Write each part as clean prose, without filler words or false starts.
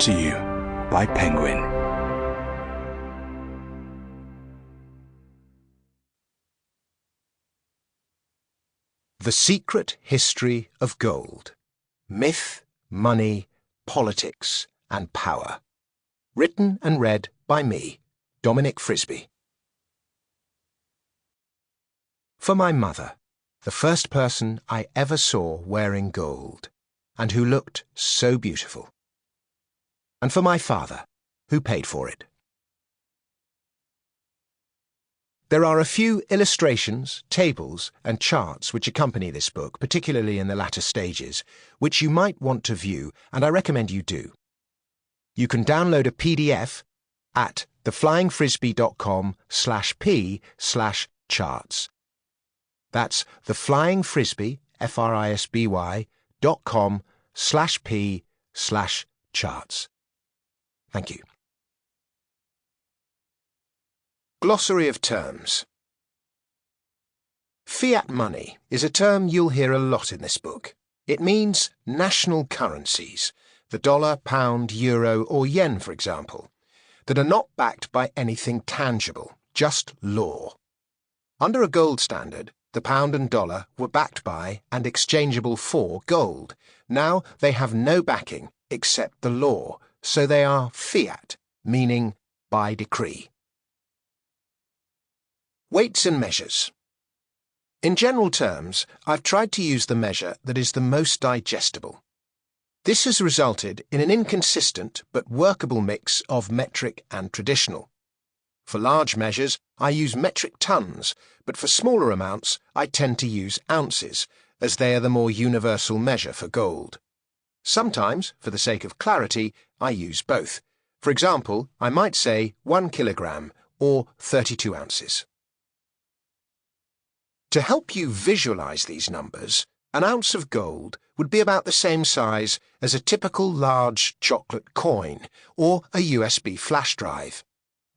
Brought to you by Penguin. The Secret History of Gold. Myth, Money, Politics and Power. Written and read by me, Dominic Frisby. For my mother, the first person I ever saw wearing gold, and who looked so beautiful. And for my father, who paid for it. There are a few illustrations, tables, and charts which accompany this book, particularly in the latter stages, which you might want to view, and I recommend you do. You can download a PDF at theflyingfrisbee.com/p/charts. That's theflyingfrisbee, FRISBY.com/p/charts. Thank you. Glossary of terms. Fiat money is a term you'll hear a lot in this book. It means national currencies, the dollar, pound, euro, or yen, for example, that are not backed by anything tangible, just law. Under a gold standard, the pound and dollar were backed by and exchangeable for gold. Now they have no backing except the law, so they are fiat, meaning by decree. Weights and measures. In general terms, I've tried to use the measure that is the most digestible. This has resulted in an inconsistent but workable mix of metric and traditional. For large measures, I use metric tons, but for smaller amounts, I tend to use ounces, as they are the more universal measure for gold. Sometimes, for the sake of clarity, I use both. For example, I might say 1 kilogram or 32 ounces. To help you visualize these numbers, an ounce of gold would be about the same size as a typical large chocolate coin or a USB flash drive.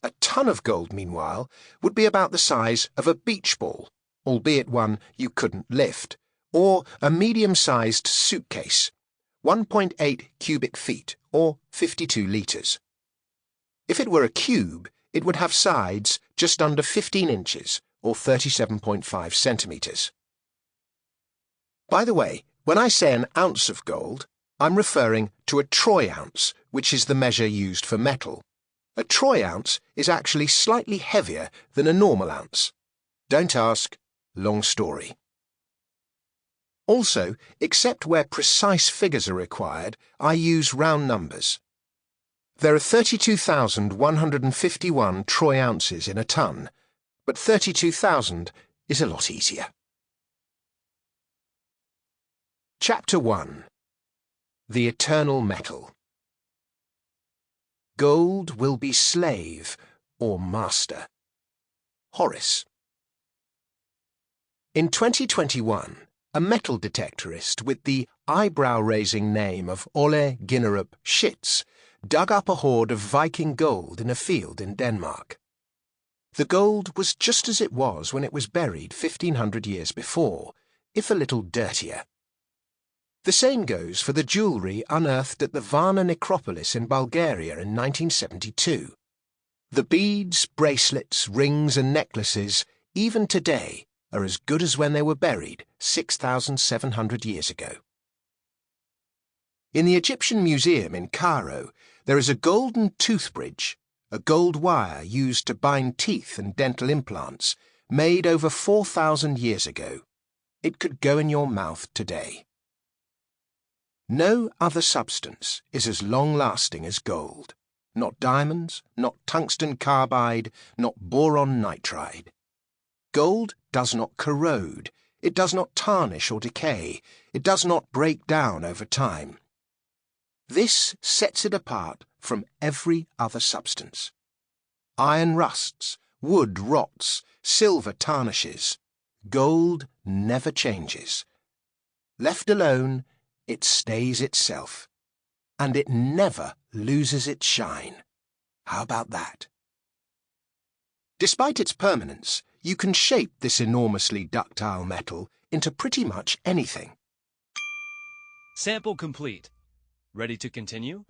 A ton of gold, meanwhile, would be about the size of a beach ball, albeit one you couldn't lift, or a medium-sized suitcase, 1.8 cubic feet or 52 litres. If it were a cube, it would have sides just under 15 inches, or 37.5 centimetres. By the way, when I say an ounce of gold, I'm referring to a troy ounce, which is the measure used for metal. A troy ounce is actually slightly heavier than a normal ounce. Don't ask, long story. Also, except where precise figures are required, I use round numbers. There are 32,151 troy ounces in a ton, but 32,000 is a lot easier. Chapter 1. The Eternal Metal. Gold will be slave or master. Horace. In 2021, a metal detectorist with the eyebrow-raising name of Ole Ginnerup Schitz dug up a hoard of Viking gold in a field in Denmark. The gold was just as it was when it was buried 1,500 years before, if a little dirtier. The same goes for the jewellery unearthed at the Varna necropolis in Bulgaria in 1972. The beads, bracelets, rings and necklaces, even today, are as good as when they were buried 6,700 years ago. In the Egyptian Museum in Cairo, there is a golden toothbridge, a gold wire used to bind teeth and dental implants, made over 4,000 years ago. It could go in your mouth today. No other substance is as long-lasting as gold. Not diamonds, not tungsten carbide, not boron nitride. Gold does not corrode, it does not tarnish or decay, it does not break down over time. This sets it apart from every other substance. Iron rusts, wood rots, silver tarnishes. Gold never changes. Left alone, it stays itself, and it never loses its shine. How about that? Despite its permanence, you can shape this enormously ductile metal into pretty much anything. Sample complete. Ready to continue?